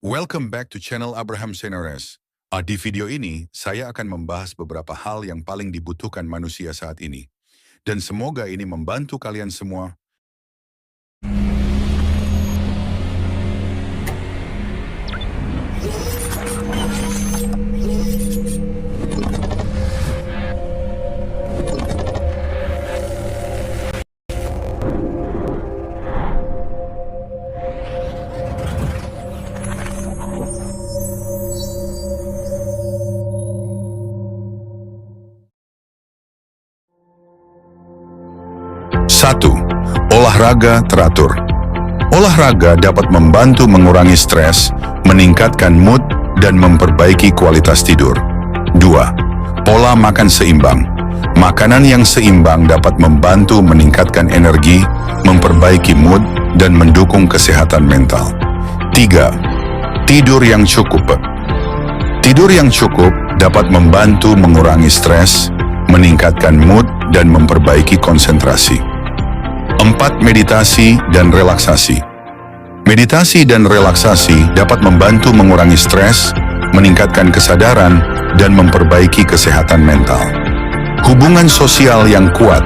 Welcome back to channel Abraham Senores. Di video ini, saya akan membahas beberapa hal yang paling dibutuhkan manusia saat ini. Dan semoga ini membantu kalian semua. Satu, olahraga teratur. Olahraga dapat membantu mengurangi stres, meningkatkan mood, dan memperbaiki kualitas tidur. 2. Pola makan seimbang. Makanan yang seimbang dapat membantu meningkatkan energi, memperbaiki mood, dan mendukung kesehatan mental. 3. Tidur yang cukup. Tidur yang cukup dapat membantu mengurangi stres, meningkatkan mood, dan memperbaiki konsentrasi. 4. Meditasi dan relaksasi. Meditasi dan relaksasi dapat membantu mengurangi stres, meningkatkan kesadaran, dan memperbaiki kesehatan mental. Hubungan sosial yang kuat.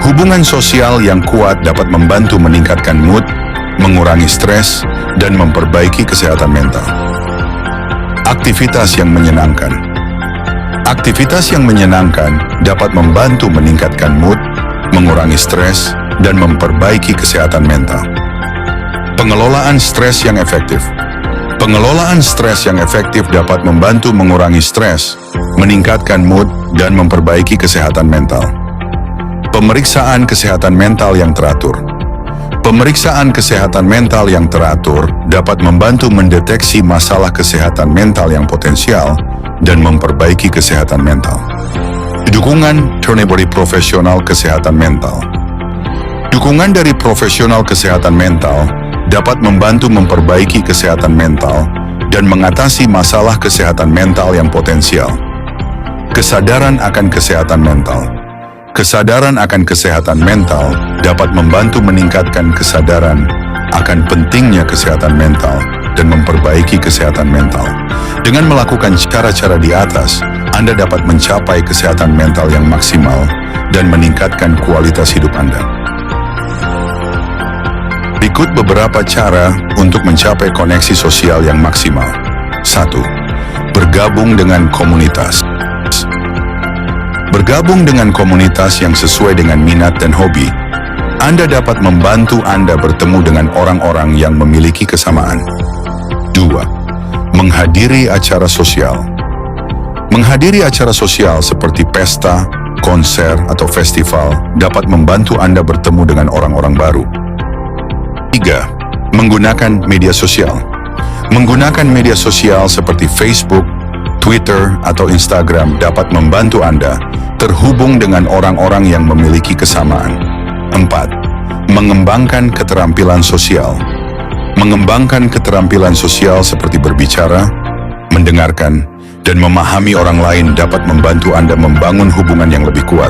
Hubungan sosial yang kuat dapat membantu meningkatkan mood, mengurangi stres, dan memperbaiki kesehatan mental. Aktivitas yang menyenangkan. Aktivitas yang menyenangkan dapat membantu meningkatkan mood, mengurangi stres, dan memperbaiki kesehatan mental. Pengelolaan stres yang efektif. Pengelolaan stres yang efektif dapat membantu mengurangi stres, meningkatkan mood, dan memperbaiki kesehatan mental. Pemeriksaan kesehatan mental yang teratur. Pemeriksaan kesehatan mental yang teratur dapat membantu mendeteksi masalah kesehatan mental yang potensial dan memperbaiki kesehatan mental. Dukungan dari profesional kesehatan mental. Dukungan dari profesional kesehatan mental dapat membantu memperbaiki kesehatan mental dan mengatasi masalah kesehatan mental yang potensial. Kesadaran akan kesehatan mental. Kesadaran akan kesehatan mental dapat membantu meningkatkan kesadaran akan pentingnya kesehatan mental dan memperbaiki kesehatan mental. Dengan melakukan cara-cara di atas, Anda dapat mencapai kesehatan mental yang maksimal dan meningkatkan kualitas hidup Anda. Berikut beberapa cara untuk mencapai koneksi sosial yang maksimal. 1. Bergabung dengan komunitas. Bergabung dengan komunitas yang sesuai dengan minat dan hobi. Anda dapat membantu Anda bertemu dengan orang-orang yang memiliki kesamaan. 2. Menghadiri acara sosial. Menghadiri acara sosial seperti pesta, konser, atau festival dapat membantu Anda bertemu dengan orang-orang baru. 3. Menggunakan media sosial. Menggunakan media sosial seperti Facebook, Twitter, atau Instagram dapat membantu Anda terhubung dengan orang-orang yang memiliki kesamaan. 4. Mengembangkan keterampilan sosial. Mengembangkan keterampilan sosial seperti berbicara, mendengarkan, dan memahami orang lain dapat membantu Anda membangun hubungan yang lebih kuat.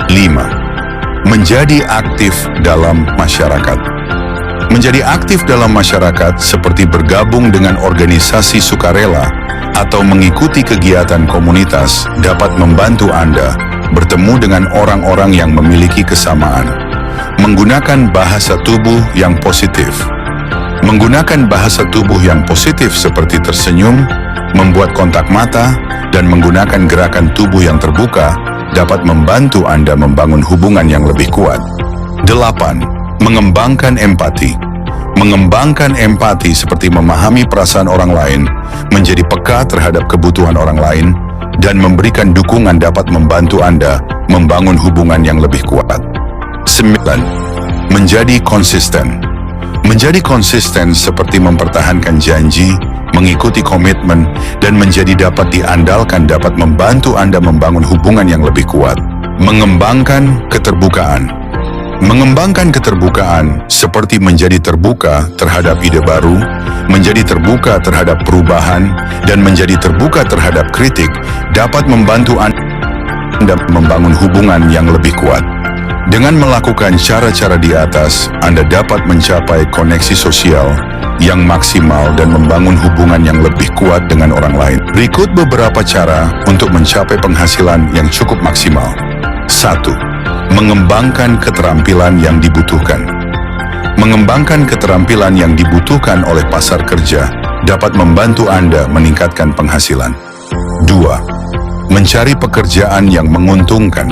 5. Menjadi aktif dalam masyarakat. Menjadi aktif dalam masyarakat seperti bergabung dengan organisasi sukarela atau mengikuti kegiatan komunitas dapat membantu Anda bertemu dengan orang-orang yang memiliki kesamaan. Menggunakan bahasa tubuh yang positif. Menggunakan bahasa tubuh yang positif seperti tersenyum, membuat kontak mata, dan menggunakan gerakan tubuh yang terbuka dapat membantu Anda membangun hubungan yang lebih kuat. 8. Mengembangkan empati. Mengembangkan empati seperti memahami perasaan orang lain, menjadi peka terhadap kebutuhan orang lain, dan memberikan dukungan dapat membantu Anda membangun hubungan yang lebih kuat. 9. Menjadi konsisten. Menjadi konsisten seperti mempertahankan janji, mengikuti komitmen, dan menjadi dapat diandalkan dapat membantu Anda membangun hubungan yang lebih kuat. Mengembangkan keterbukaan. Mengembangkan keterbukaan seperti menjadi terbuka terhadap ide baru, menjadi terbuka terhadap perubahan, dan menjadi terbuka terhadap kritik dapat membantu Anda membangun hubungan yang lebih kuat. Dengan melakukan cara-cara di atas, Anda dapat mencapai koneksi sosial yang maksimal dan membangun hubungan yang lebih kuat dengan orang lain. Berikut beberapa cara untuk mencapai penghasilan yang cukup maksimal. 1. Mengembangkan keterampilan yang dibutuhkan. Mengembangkan keterampilan yang dibutuhkan oleh pasar kerja dapat membantu Anda meningkatkan penghasilan. 2. Mencari pekerjaan yang menguntungkan.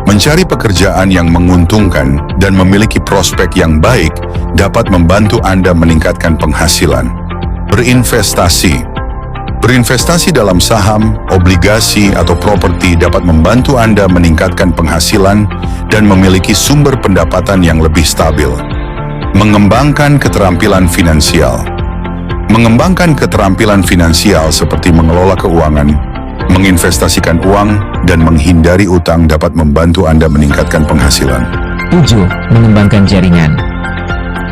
Mencari pekerjaan yang menguntungkan dan memiliki prospek yang baik dapat membantu Anda meningkatkan penghasilan. Berinvestasi. Berinvestasi dalam saham, obligasi, atau properti dapat membantu Anda meningkatkan penghasilan dan memiliki sumber pendapatan yang lebih stabil. Mengembangkan keterampilan finansial. Mengembangkan keterampilan finansial seperti mengelola keuangan, menginvestasikan uang, dan menghindari utang dapat membantu Anda meningkatkan penghasilan. 7. Mengembangkan jaringan.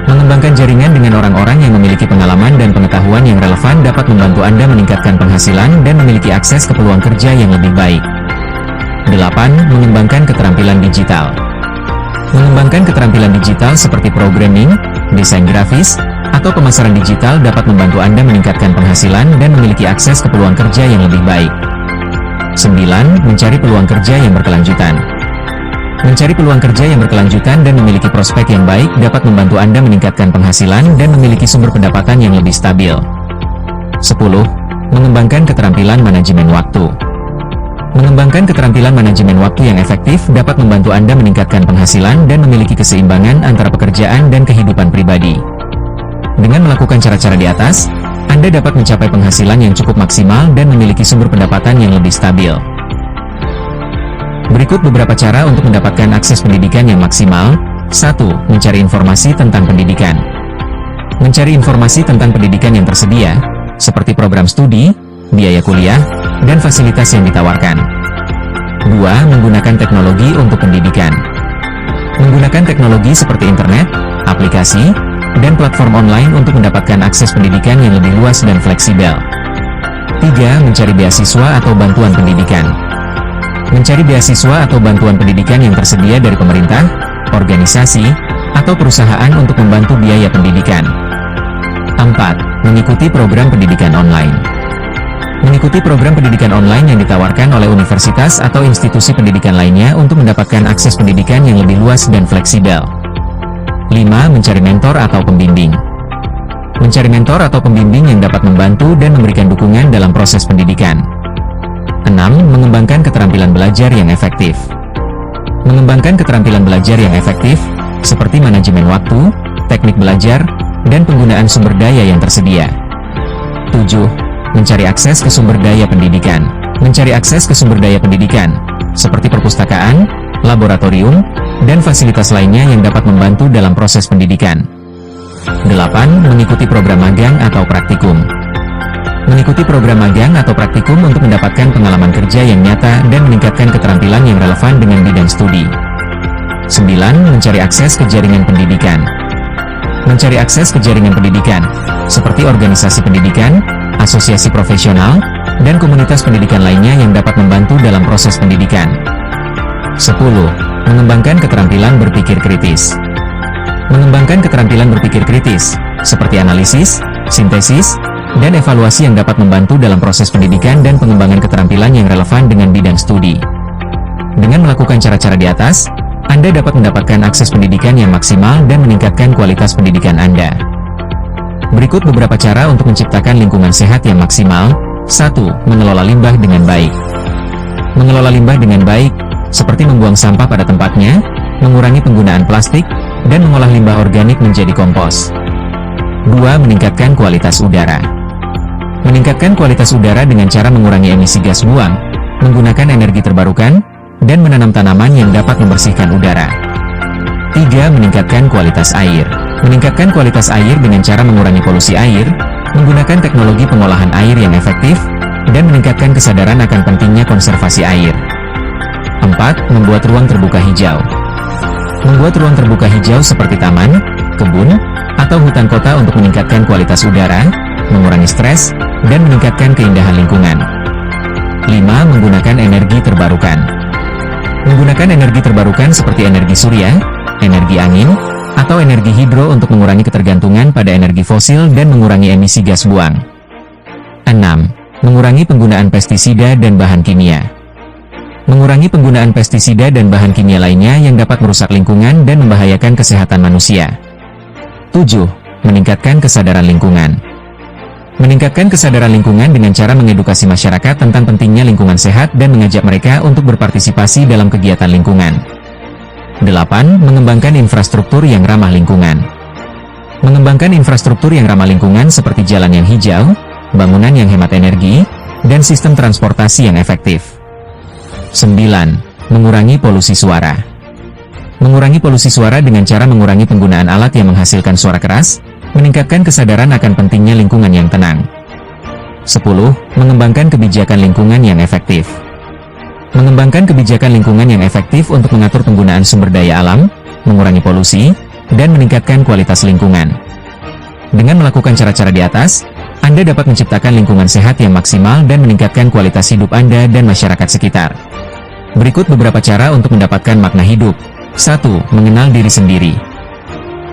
Mengembangkan jaringan dengan orang-orang yang memiliki pengalaman dan pengetahuan yang relevan dapat membantu Anda meningkatkan penghasilan dan memiliki akses ke peluang kerja yang lebih baik. 8. Mengembangkan keterampilan digital. Mengembangkan keterampilan digital seperti programming, desain grafis, atau pemasaran digital dapat membantu Anda meningkatkan penghasilan dan memiliki akses ke peluang kerja yang lebih baik. 9. Mencari peluang kerja yang berkelanjutan. Mencari peluang kerja yang berkelanjutan dan memiliki prospek yang baik dapat membantu Anda meningkatkan penghasilan dan memiliki sumber pendapatan yang lebih stabil. 10. Mengembangkan keterampilan manajemen waktu. Mengembangkan keterampilan manajemen waktu yang efektif dapat membantu Anda meningkatkan penghasilan dan memiliki keseimbangan antara pekerjaan dan kehidupan pribadi. Dengan melakukan cara-cara di atas, Anda dapat mencapai penghasilan yang cukup maksimal dan memiliki sumber pendapatan yang lebih stabil. Berikut beberapa cara untuk mendapatkan akses pendidikan yang maksimal. 1. Mencari informasi tentang pendidikan. Mencari informasi tentang pendidikan yang tersedia, seperti program studi, biaya kuliah, dan fasilitas yang ditawarkan. 2. Menggunakan teknologi untuk pendidikan. Menggunakan teknologi seperti internet, aplikasi, dan platform online untuk mendapatkan akses pendidikan yang lebih luas dan fleksibel. 3. Mencari beasiswa atau bantuan pendidikan. Mencari beasiswa atau bantuan pendidikan yang tersedia dari pemerintah, organisasi, atau perusahaan untuk membantu biaya pendidikan. 4. Mengikuti program pendidikan online. Mengikuti program pendidikan online yang ditawarkan oleh universitas atau institusi pendidikan lainnya untuk mendapatkan akses pendidikan yang lebih luas dan fleksibel. 5. Mencari mentor atau pembimbing. Mencari mentor atau pembimbing yang dapat membantu dan memberikan dukungan dalam proses pendidikan. 6. Mengembangkan keterampilan belajar yang efektif. Mengembangkan keterampilan belajar yang efektif, seperti manajemen waktu, teknik belajar, dan penggunaan sumber daya yang tersedia. 7. Mencari akses ke sumber daya pendidikan. Mencari akses ke sumber daya pendidikan, seperti perpustakaan, laboratorium, dan fasilitas lainnya yang dapat membantu dalam proses pendidikan. 8. Mengikuti program magang atau praktikum. Mengikuti program magang atau praktikum untuk mendapatkan pengalaman kerja yang nyata dan meningkatkan keterampilan yang relevan dengan bidang studi. 9. Mencari akses ke jaringan pendidikan. Mencari akses ke jaringan pendidikan, seperti organisasi pendidikan, asosiasi profesional, dan komunitas pendidikan lainnya yang dapat membantu dalam proses pendidikan. 10. Mengembangkan keterampilan berpikir kritis. Mengembangkan keterampilan berpikir kritis, seperti analisis, sintesis, dan evaluasi yang dapat membantu dalam proses pendidikan dan pengembangan keterampilan yang relevan dengan bidang studi. Dengan melakukan cara-cara di atas, Anda dapat mendapatkan akses pendidikan yang maksimal dan meningkatkan kualitas pendidikan Anda. Berikut beberapa cara untuk menciptakan lingkungan sehat yang maksimal. 1. Mengelola limbah dengan baik. Mengelola limbah dengan baik, seperti membuang sampah pada tempatnya, mengurangi penggunaan plastik, dan mengolah limbah organik menjadi kompos. 2. Meningkatkan kualitas udara. Meningkatkan kualitas udara dengan cara mengurangi emisi gas buang, menggunakan energi terbarukan, dan menanam tanaman yang dapat membersihkan udara. 3. Meningkatkan kualitas air. Meningkatkan kualitas air dengan cara mengurangi polusi air, menggunakan teknologi pengolahan air yang efektif, dan meningkatkan kesadaran akan pentingnya konservasi air. 4. Membuat ruang terbuka hijau. Membuat ruang terbuka hijau seperti taman, kebun, atau hutan kota untuk meningkatkan kualitas udara, mengurangi stres, dan meningkatkan keindahan lingkungan. 5. Menggunakan energi terbarukan. Menggunakan energi terbarukan seperti energi surya, energi angin, atau energi hidro untuk mengurangi ketergantungan pada energi fosil dan mengurangi emisi gas buang. 6. Mengurangi penggunaan pestisida dan bahan kimia. Mengurangi penggunaan pestisida dan bahan kimia lainnya yang dapat merusak lingkungan dan membahayakan kesehatan manusia. 7. Meningkatkan kesadaran lingkungan. Meningkatkan kesadaran lingkungan dengan cara mengedukasi masyarakat tentang pentingnya lingkungan sehat dan mengajak mereka untuk berpartisipasi dalam kegiatan lingkungan. 8. Mengembangkan infrastruktur yang ramah lingkungan. Mengembangkan infrastruktur yang ramah lingkungan seperti jalan yang hijau, bangunan yang hemat energi, dan sistem transportasi yang efektif. 9. Mengurangi polusi suara. Mengurangi polusi suara dengan cara mengurangi penggunaan alat yang menghasilkan suara keras, meningkatkan kesadaran akan pentingnya lingkungan yang tenang. 10. Mengembangkan kebijakan lingkungan yang efektif. Mengembangkan kebijakan lingkungan yang efektif untuk mengatur penggunaan sumber daya alam, mengurangi polusi, dan meningkatkan kualitas lingkungan. Dengan melakukan cara-cara di atas, Anda dapat menciptakan lingkungan sehat yang maksimal dan meningkatkan kualitas hidup Anda dan masyarakat sekitar. Berikut beberapa cara untuk mendapatkan makna hidup. 1. Mengenal diri sendiri.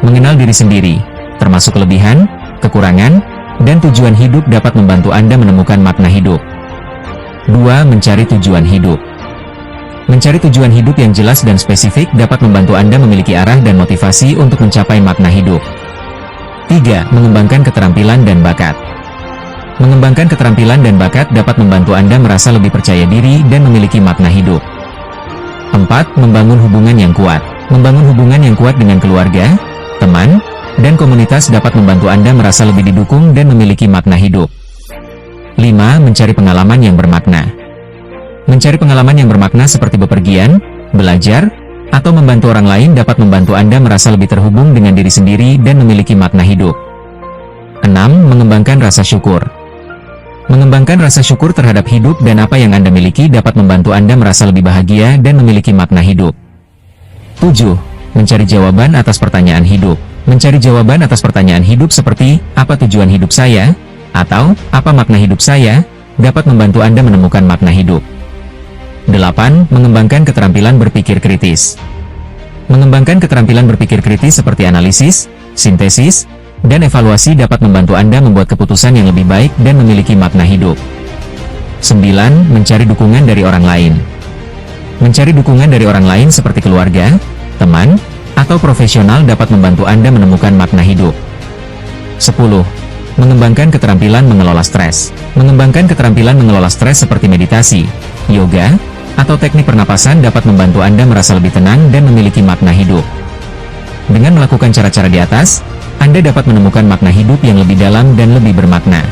Mengenal diri sendiri, termasuk kelebihan, kekurangan, dan tujuan hidup dapat membantu Anda menemukan makna hidup. 2. Mencari tujuan hidup. Mencari tujuan hidup yang jelas dan spesifik dapat membantu Anda memiliki arah dan motivasi untuk mencapai makna hidup. 3. Mengembangkan keterampilan dan bakat. Mengembangkan keterampilan dan bakat dapat membantu Anda merasa lebih percaya diri dan memiliki makna hidup. 4. Membangun hubungan yang kuat. Membangun hubungan yang kuat dengan keluarga, teman, dan komunitas dapat membantu Anda merasa lebih didukung dan memiliki makna hidup. 5. Mencari pengalaman yang bermakna. Mencari pengalaman yang bermakna seperti bepergian, belajar, atau membantu orang lain dapat membantu Anda merasa lebih terhubung dengan diri sendiri dan memiliki makna hidup. 6. Mengembangkan rasa syukur. Mengembangkan rasa syukur terhadap hidup dan apa yang Anda miliki dapat membantu Anda merasa lebih bahagia dan memiliki makna hidup. 7. Mencari jawaban atas pertanyaan hidup. Mencari jawaban atas pertanyaan hidup seperti, apa tujuan hidup saya? Atau, apa makna hidup saya? Dapat membantu Anda menemukan makna hidup. 8. Mengembangkan keterampilan berpikir kritis. Mengembangkan keterampilan berpikir kritis seperti analisis, sintesis, dan evaluasi dapat membantu Anda membuat keputusan yang lebih baik dan memiliki makna hidup. 9. Mencari dukungan dari orang lain. Mencari dukungan dari orang lain seperti keluarga, teman, atau profesional dapat membantu Anda menemukan makna hidup. 10. Mengembangkan keterampilan mengelola stres. Mengembangkan keterampilan mengelola stres seperti meditasi, yoga, atau teknik pernapasan dapat membantu Anda merasa lebih tenang dan memiliki makna hidup. Dengan melakukan cara-cara di atas, Anda dapat menemukan makna hidup yang lebih dalam dan lebih bermakna.